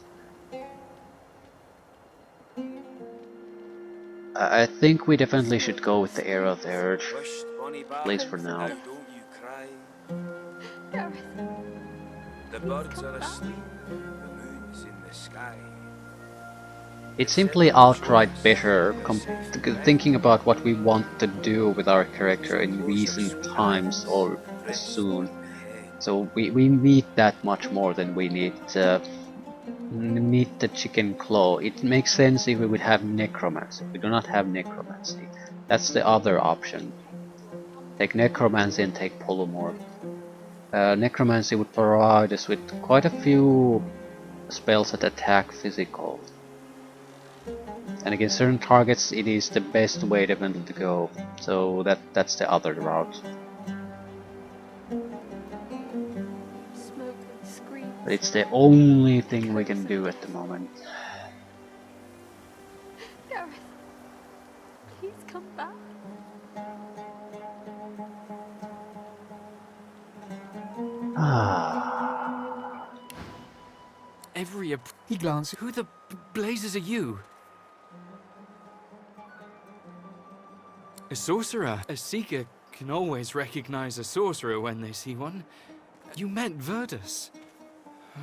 I think we definitely should go with the Era of the Urge, at least for now. The birds are asleep, the moon's in the sky. It's simply outright better thinking about what we want to do with our character in recent times or soon. So we need that much more than we need the chicken claw. It makes sense if we would have necromancy. We do not have necromancy. That's the other option. Take necromancy and take polymorph. Necromancy would provide us with quite a few spells that attack physical. And against certain targets it is the best way definitely to go. So that's the other route. But it's the only thing we can do at the moment. Gareth, please come back. He glances. Who the blazes are you? A sorcerer. A seeker can always recognize a sorcerer when they see one. You meant Verdus.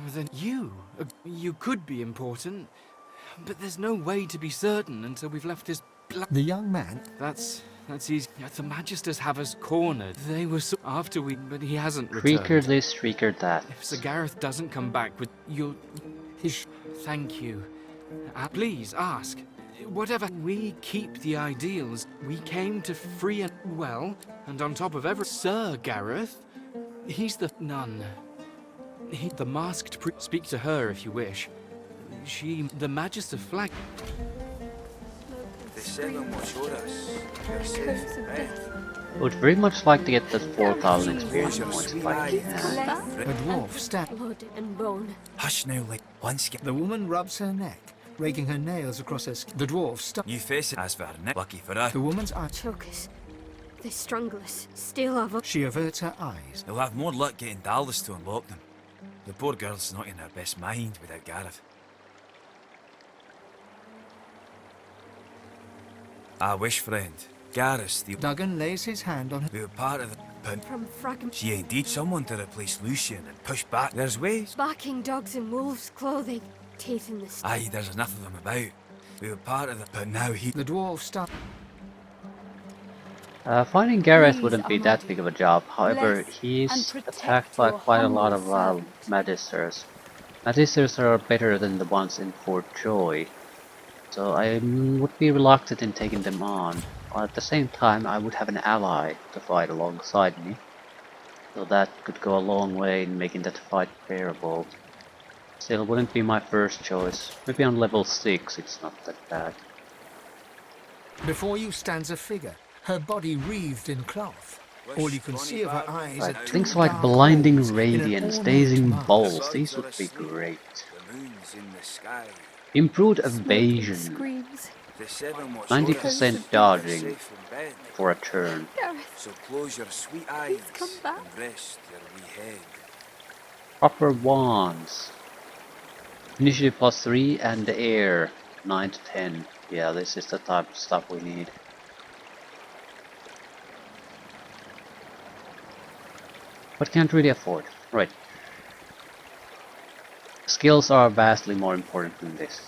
Then you could be important, but there's no way to be certain until we've left this The young man. That's easy. The Magisters have us cornered. They were after we, but he hasn't returned. Shrieker this, shrieker that. If Sir Gareth doesn't come back with thank you. Please ask. Whatever. We keep the ideals. We came to free and and on top of Sir Gareth, he's the nun. The masked speak to her if you wish. The Magister flag. The seven watch us. Would very much like to get that 4,000 experience points if I can. A dwarf stab. Blood and bone. Hush now, like once. The woman rubs her neck, raking her nails across her skin. The dwarf stab. You face it as for her neck. Lucky for her. The woman's eye. Choke us. They strangle us. Steal our She averts her eyes. They'll have more luck getting Dallas to unlock them. The poor girl's not in her best mind without Gareth. I wish, friend. Gareth, the Duggan lays his hand on her. we were part of the from fragments. She indeed someone to replace Lucian and push back. There's ways. Barking dogs in wolves' clothing. Teeth in the Aye, there's enough of them about. We were part of the but now he The dwarf stab. Finding Gareth wouldn't be that big of a job, however he's attacked by quite a lot of Magisters. Magisters are better than the ones in Fort Joy, so I would be reluctant in taking them on. At the same time I would have an ally to fight alongside me, so that could go a long way in making that fight bearable. Still wouldn't be my first choice. Maybe on level 6 it's not that bad. Before you stands a figure, her body wreathed in cloth. All you can see of her eyes are Right, two things like dark blinding holes in an radiance, ornate dazing mask. bolts, these would be great. Improved evasion, Screams. 90% dodging for a turn. Gareth, please come back. Proper wands. Initiative +3 and the air 9 to 10. Yeah, this is the type of stuff we need. But can't really afford. Right. Skills are vastly more important than this.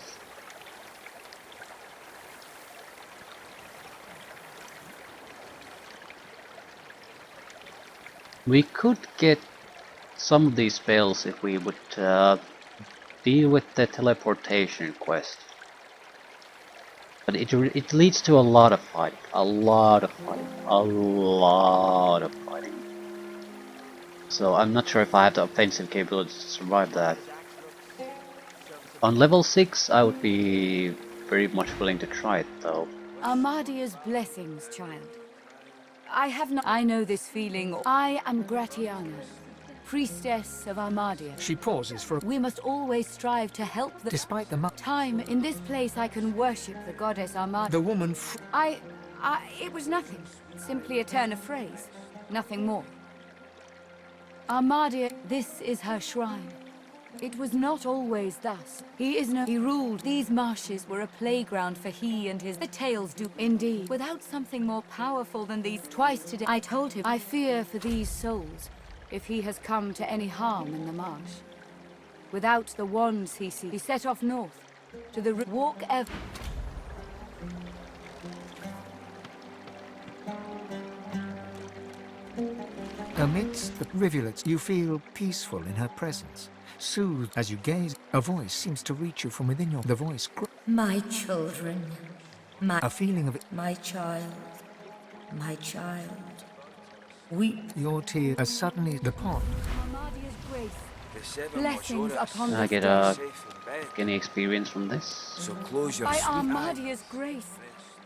We could get some of these spells if we would deal with the teleportation quest. But it leads to a lot of fighting. A lot of fighting. A lot of fighting. So I'm not sure if I have the offensive capability to survive that. On level 6 I would be very much willing to try it though. Armadia's blessings, child. I have not. I know this feeling. I am Gratiana, priestess of Armadia. She pauses for We must always strive to help the despite the time. In this place I can worship the goddess Armadia. the woman It was nothing. Simply a turn of phrase. Nothing more. Armadia, this is her shrine. It was not always thus. He ruled. These marshes were a playground for he and his. The tales do. Indeed. Without something more powerful than these. Twice today, I told him, I fear for these souls, if he has come to any harm in the marsh. Without the wands he sees, he set off north, to the walk ever. amidst the rivulets you feel peaceful in her presence. Soothed as you gaze, a voice seems to reach you from within the voice. My children, A feeling of my child, my child. Weep. Your tears as suddenly the pond. Armadia's grace. Blessings upon Can I this get day. any experience from this? So close your By sweet Armadia's grace.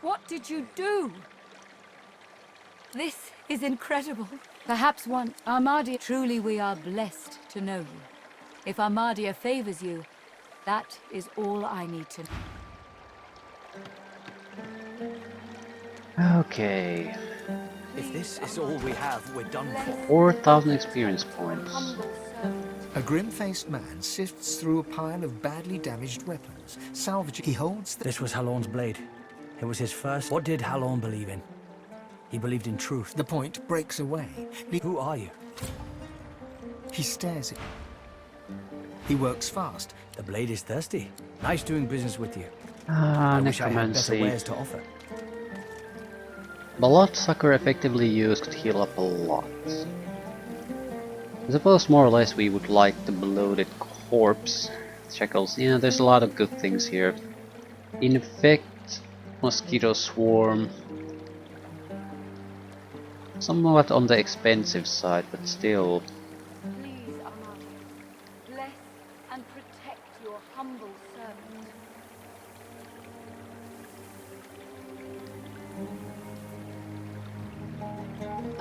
What did you do? This is incredible. Perhaps one Armadia. Truly we are blessed to know you. If Armadia favors you, that is all I need to know. Okay. If this is all we have, we're done for. 4,000 experience points. A grim-faced man sifts through a pile of badly damaged weapons. Salvaging, he holds the... This was Halorn's blade. It was his first. What did Halorn believe in? He believed in truth. The point breaks away. Who are you? He stares at you. He works fast. The blade is thirsty. Nice doing business with you. Ah, I wish I had better necromancy. wares to offer. Bloodsucker effectively used could heal up a lot. I suppose more or less we would like the bloated corpse. Shekels, yeah, there's a lot of good things here. Infect, mosquito swarm. Somewhat on the expensive side, but still. Please, Armadia, bless and protect your humble servant.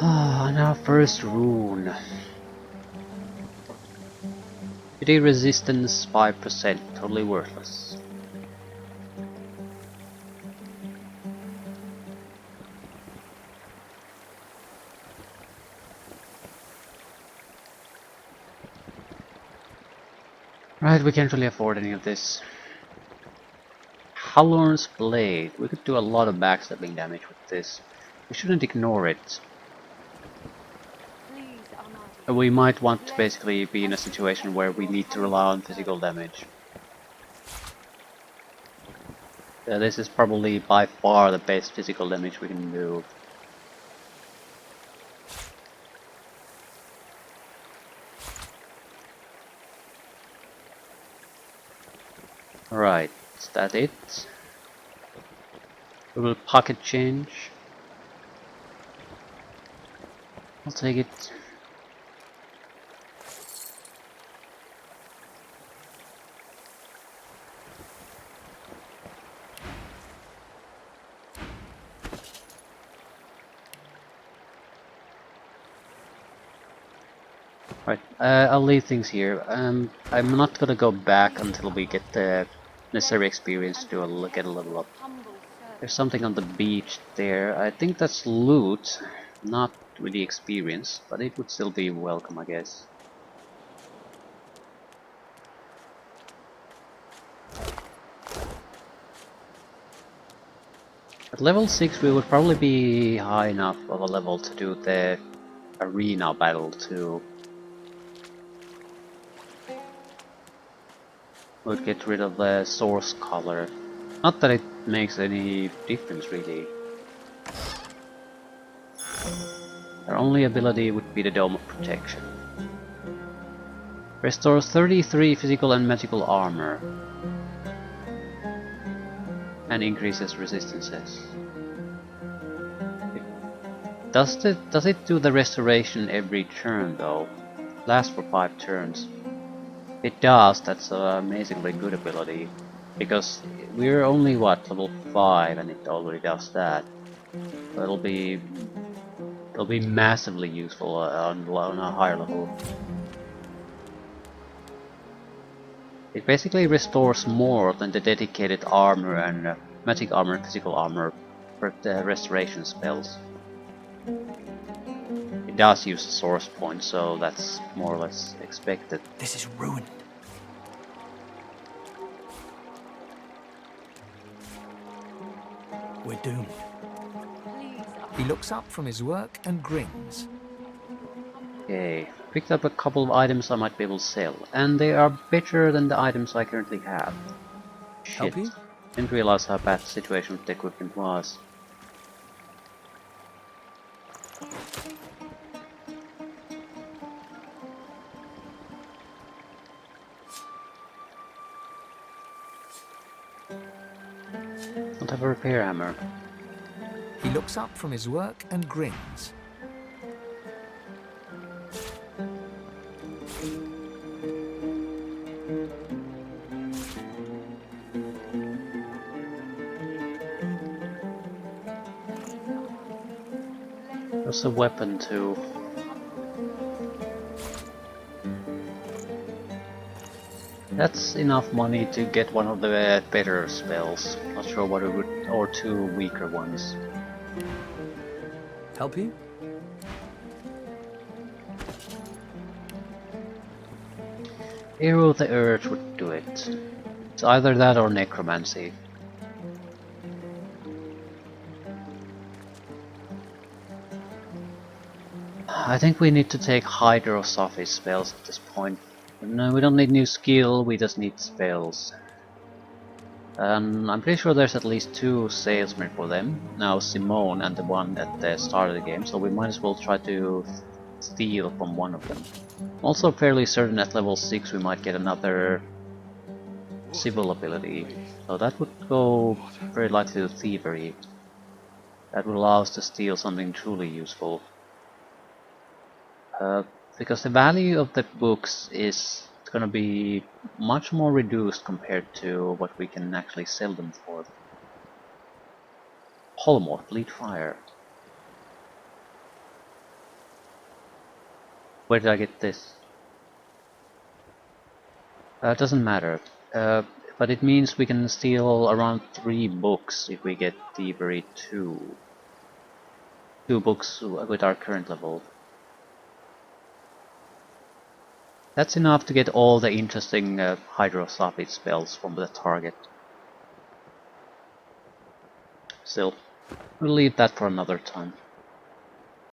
Ah, and our first rune. Today resistance 5%, totally worthless. Right, we can't really afford any of this. Halorn's blade. We could do a lot of backstabbing damage with this. We shouldn't ignore it. We might want to basically be in a situation where we need to rely on physical damage. This is probably by far the best physical damage we can do. Right, is that it? We will pocket change. I'll take it. Right, I'll leave things here. I'm not gonna go back until we get the necessary experience to get a level up. There's something on the beach there. I think that's loot, not really experience, but it would still be welcome, I guess. At level 6 we would probably be high enough of a level to do the arena battle too. Would get rid of the source color. Not that it makes any difference really. Our only ability would be the Dome of Protection. Restores 33 physical and magical armor. And increases resistances. Does it do the restoration every turn though? Lasts for 5 turns. It does, that's an amazingly good ability. Because we're only what, level 5 and it already does that. So it'll be massively useful on a higher level. It basically restores more than the dedicated armor and magic armor and physical armor for the restoration spells. It does use a source point, so that's more or less expected. This is ruined. We're doomed. He looks up from his work and grins. Okay, picked up a couple of items I might be able to sell, and they are better than the items I currently have. Shit, Help you? didn't realize how bad the situation with the equipment was. Don't have a repair hammer. He looks up from his work and grins. There's a weapon too. That's enough money to get one of the better spells. Not sure what it would, or 2 weaker ones. Help you? Hero of the Earth would do it. It's either that or Necromancy. I think we need to take Hydrosophy spells at this point. No, we don't need new skill, we just need spells. I'm pretty sure there's at least 2 salesmen for them. Now Simone and the one at the start of the game, so we might as well try to steal from one of them. Also fairly certain at level 6 we might get another civil ability, so that would go very likely to thievery. That would allow us to steal something truly useful. Because the value of the books is gonna be much more reduced compared to what we can actually sell them for. Polymorph, Bleed Fire. Where did I get this? Doesn't matter. But it means we can steal around 3 books if we get Thievery 2. 2 books with our current level. That's enough to get all the interesting Hydrosophy spells from the target. Still, we'll leave that for another time.